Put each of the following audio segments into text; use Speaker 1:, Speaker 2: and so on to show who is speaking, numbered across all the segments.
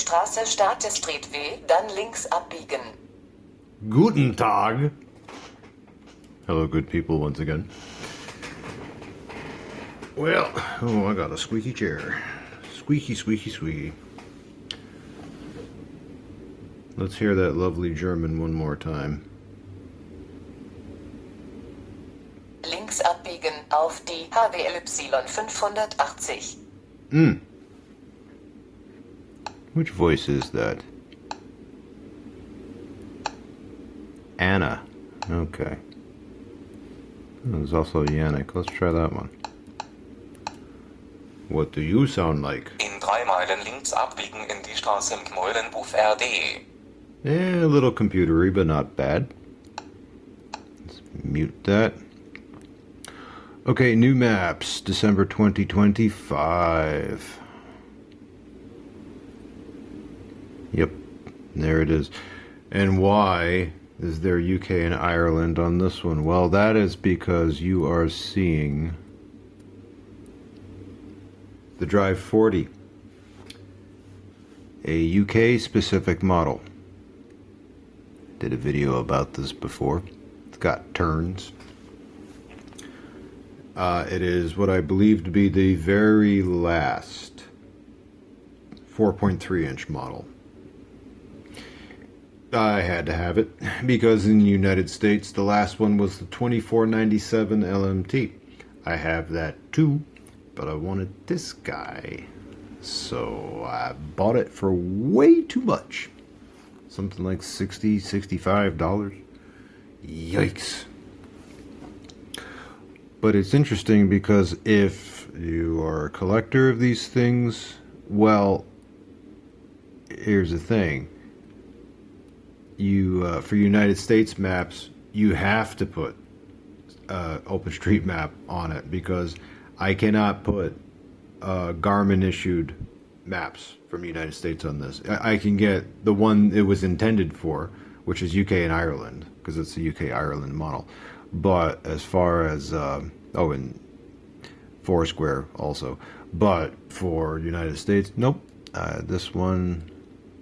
Speaker 1: Straße Starte Street W, dann links abbiegen.
Speaker 2: Guten Tag. Hello, good people, once again. Well, oh, I got a squeaky chair. Squeaky, squeaky, squeaky. Let's hear that lovely German one more time.
Speaker 1: Links abbiegen auf die HWLY 580.
Speaker 2: Which voice is that? Anna. Okay. There's also Yannick. Let's try that one. What do you sound like?
Speaker 3: In 3 Meilen links abbiegen in die Straße Meulenbuf RD.
Speaker 2: A little computery, but not bad. Let's mute that. Okay, new maps, December 2025. Yep, there it is. And why is there UK and Ireland on this one? Well, that is because you are seeing the Drive 40, a UK specific model. Did a video about this before. It's got turns. It is what I believe to be the very last 4.3 inch model. I had to have it because in the United States the last one was the 2497 LMT. I have that too, but I wanted this guy, so I bought it for way too much. Something like $60, $65. Yikes. But it's interesting because if you are a collector of these things, well, here's the thing. You for United States maps, you have to put OpenStreetMap on it because I cannot put Garmin issued maps from the United States on this. I can get the one it was intended for, which is UK and Ireland, because it's a UK Ireland model. But as far as and Foursquare also, but for United States, nope. This one,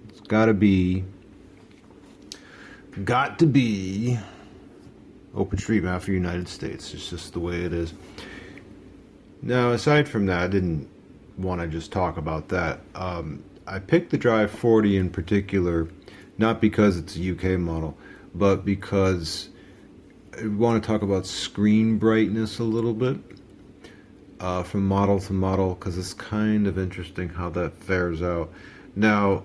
Speaker 2: it's got to be OpenStreetMap for United States. It's just the way it is. Now, aside from that, I didn't want to just talk about that. I picked the Drive 40 in particular, not because it's a UK model, but because I want to talk about screen brightness a little bit from model to model, because it's kind of interesting how that fares out. Now,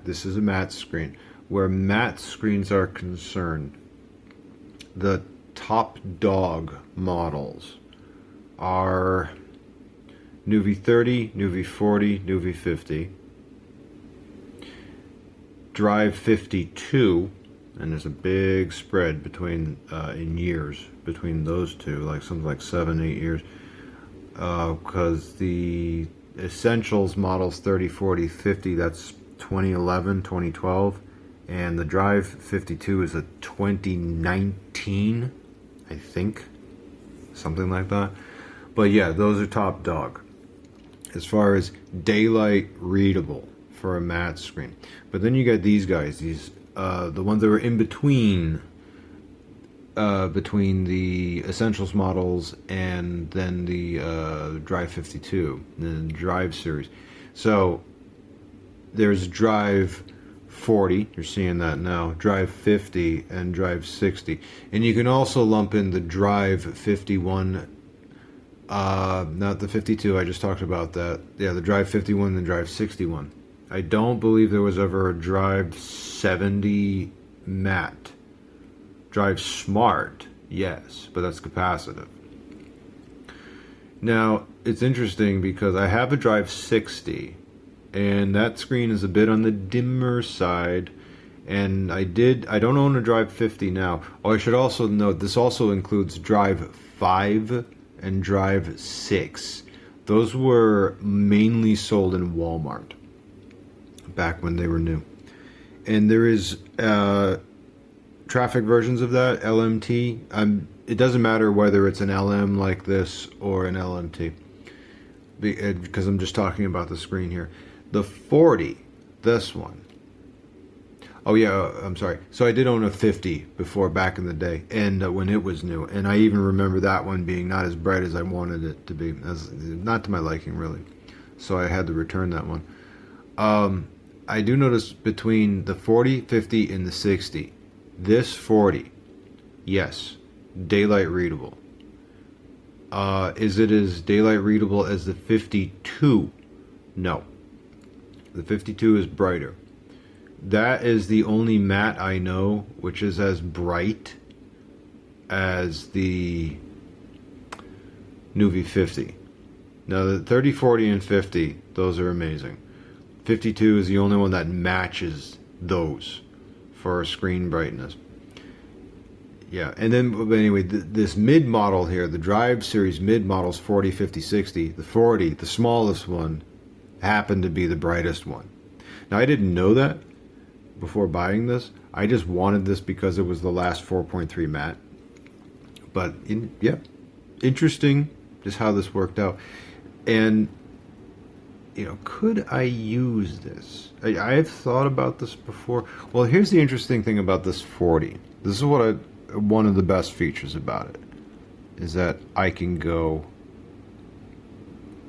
Speaker 2: this is a matte screen. Where matte screens are concerned, the top dog models are nuvi 30, nuvi 40, nuvi 50, Drive 52, and there's a big spread between in years between those two, like something like 7-8 years, because the Essentials models 30, 40, 50, that's 2011, 2012. And the Drive 52 is a 2019, I think, something like that. But yeah, those are top dog as far as daylight readable for a matte screen. But then you got these guys, the ones that were in between the Essentials models and then the Drive 52, the Drive series. So there's Drive 40, you're seeing that now, Drive 50 and Drive 60, and you can also lump in the Drive 51, not the 52, I just talked about that. Yeah, the Drive 51 and the Drive 61. I don't believe there was ever a Drive 70 matte. Drive Smart, yes, but that's capacitive. Now, it's interesting because I have a Drive 60, and that screen is a bit on the dimmer side, and I don't own a Drive 50 now. Oh, I should also note, this also includes Drive 5 and Drive 6. Those were mainly sold in Walmart back when they were new. And there is traffic versions of that, LMT. It doesn't matter whether it's an LM like this or an LMT, because I'm just talking about the screen here. The 40, this one. Oh yeah, I'm sorry. So I did own a 50 before, back in the day, and when it was new, and I even remember that one being not as bright as I wanted it to be, not to my liking really. So I had to return that one. I do notice between the 40, 50, and the 60, this 40, yes, daylight readable. Is it as daylight readable as the 52? No. The 52 is brighter. That is the only matte I know which is as bright as the Nuvi 50. Now the 30, 40, and 50, those are amazing. 52 is the only one that matches those for screen brightness. Yeah, and then, but anyway, this mid model here, the Drive series mid models 40, 50, 60, the 40, the smallest one, happened to be the brightest one. Now I didn't know that before buying this. I just wanted this because it was the last 4.3 matte. But yeah, interesting just how this worked out. And you know, could I use this? I have thought about this before. Well, here's the interesting thing about this 40. This is what one of the best features about it is that I can go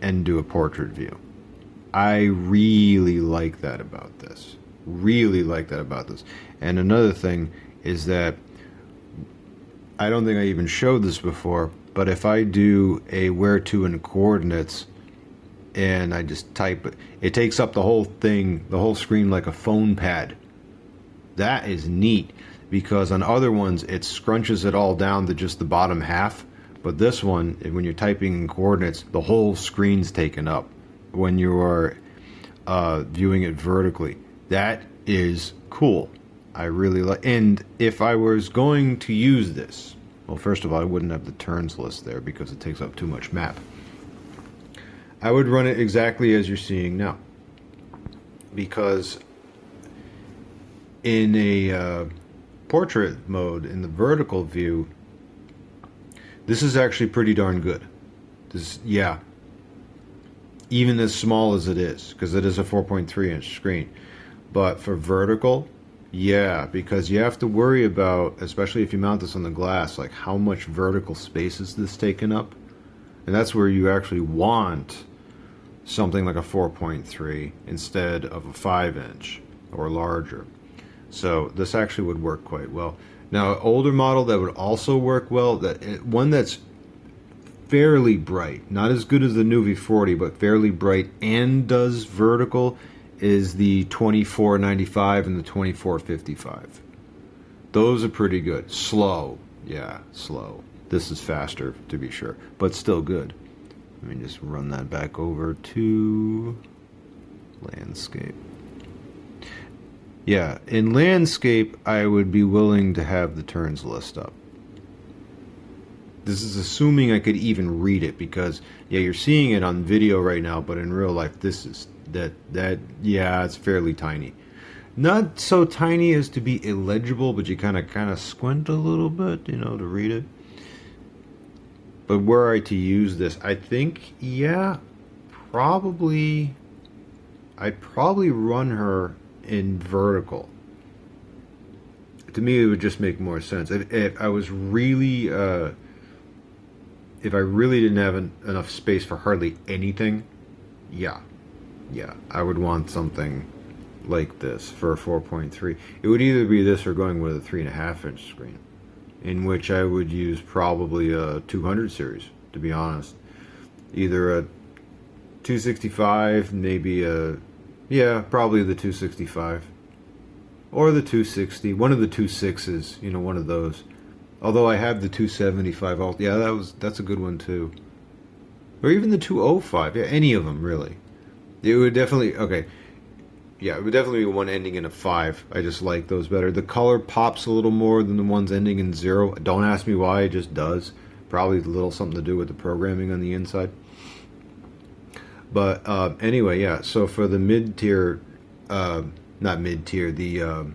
Speaker 2: and do a portrait view. I really like that about this. Really like that about this. And another thing is that I don't think I even showed this before, but if I do a where to and coordinates and I just type it, it takes up the whole thing, the whole screen like a phone pad. That is neat because on other ones it scrunches it all down to just the bottom half, but this one, when you're typing in coordinates, the whole screen's taken up when you are viewing it vertically. That is cool. I really like. And if I was going to use this, well, first of all, I wouldn't have the turns list there because it takes up too much map. I would run it exactly as you're seeing now, because in a portrait mode, in the vertical view, this is actually pretty darn good. This, yeah, even as small as it is, because it is a 4.3 inch screen. But for vertical, yeah, because you have to worry about, especially if you mount this on the glass, like how much vertical space is this taking up? And that's where you actually want something like a 4.3 instead of a 5 inch or larger. So this actually would work quite well. Now, an older model that would also work well, one that's fairly bright, not as good as the Nuvi 40, but fairly bright and does vertical, is the 2495 and the 2455. Those are pretty good. Slow. Yeah, slow. This is faster, to be sure, but still good. Let me just run that back over to landscape. Yeah, in landscape, I would be willing to have the turns list up. This is assuming I could even read it, because yeah, you're seeing it on video right now, but in real life, this is yeah, it's fairly tiny. Not so tiny as to be illegible, but you kind of squint a little bit, you know, to read it. But were I to use this, I think, yeah, probably, I'd probably run her in vertical. To me, it would just make more sense. If I was really, if I really didn't have enough space for hardly anything, yeah, I would want something like this for a 4.3. It would either be this or going with a 3.5 inch screen, in which I would use probably a 200 series, to be honest. Either a 265, maybe probably the 265, or the 260, one of the 2.6s, you know, one of those. Although I have the 275 yeah, that's a good one too. Or even the 205, yeah, any of them really. It would definitely, okay, yeah, it would definitely be one ending in a 5. I just like those better. The color pops a little more than the ones ending in 0. Don't ask me why, it just does. Probably a little something to do with the programming on the inside. But anyway, yeah, so for the mid-tier, not mid-tier, the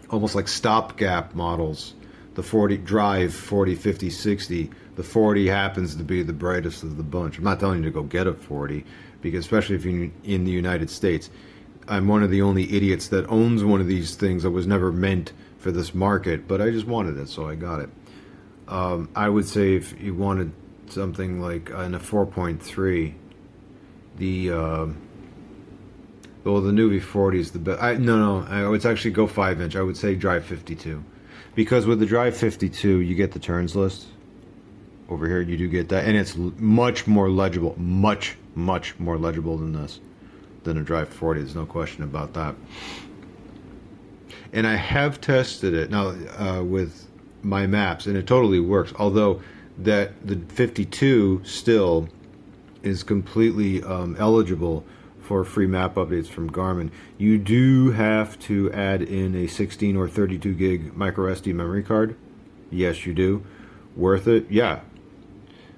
Speaker 2: almost like stopgap models, the 40 Drive 40, 50, 60, The 40 happens to be the brightest of the bunch. I'm not telling you to go get a 40, because especially if you're in the United States. I'm one of the only idiots that owns one of these things that was never meant for this market, but I just wanted it, so I got it. I would say if you wanted something like in a 4.3, the nuvi 40 is the best. I would actually go 5-inch. I would say Drive 52, because with the Drive 52 you get the turns list. Over here you do get that, and it's much more legible, much more legible than a Drive 40. There's no question about that. And I have tested it now with my maps, and it totally works. Although the 52 still is completely eligible for free map updates from Garmin. You do have to add in a 16 or 32 gig micro SD memory card. Yes, you do. Worth it? Yeah.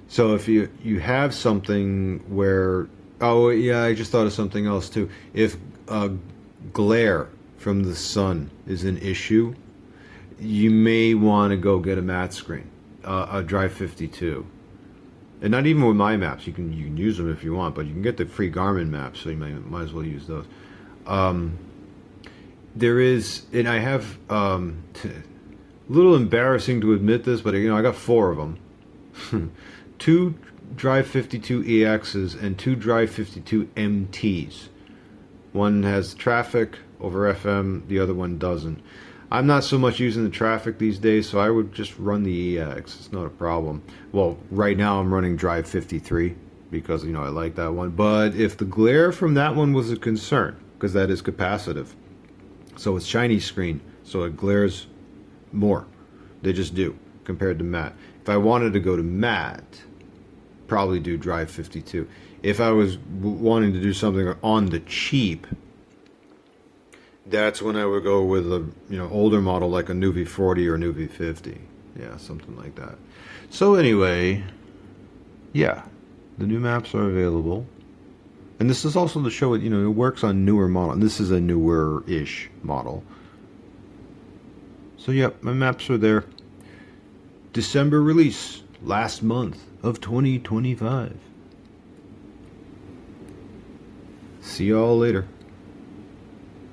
Speaker 2: So if you have something where, oh yeah, I just thought of something else too. If glare from the sun is an issue, you may want to go get a matte screen, a Drive 52. And not even with my maps. You can use them if you want, but you can get the free Garmin maps, so you might as well use those. There is, and I have a little embarrassing to admit this, but I got 4 of them. 2 Drive 52 EXs and 2 Drive 52 MTs. One has traffic over FM, the other one doesn't. I'm not so much using the traffic these days, so I would just run the EX. It's not a problem. Well, right now I'm running Drive 53 because, I like that one. But if the glare from that one was a concern, because that is capacitive, so it's shiny screen, so it glares more. They just do, compared to matte. If I wanted to go to matte, probably do Drive 52. If I was wanting to do something on the cheap, that's when I would go with a older model like a nuvi 40 or nuvi 50. Yeah, something like that. So anyway, yeah, the new maps are available. And this is also to show it, it works on newer model. And this is a newer-ish model. So yeah, my maps are there. December release, last month of 2025. See y'all later.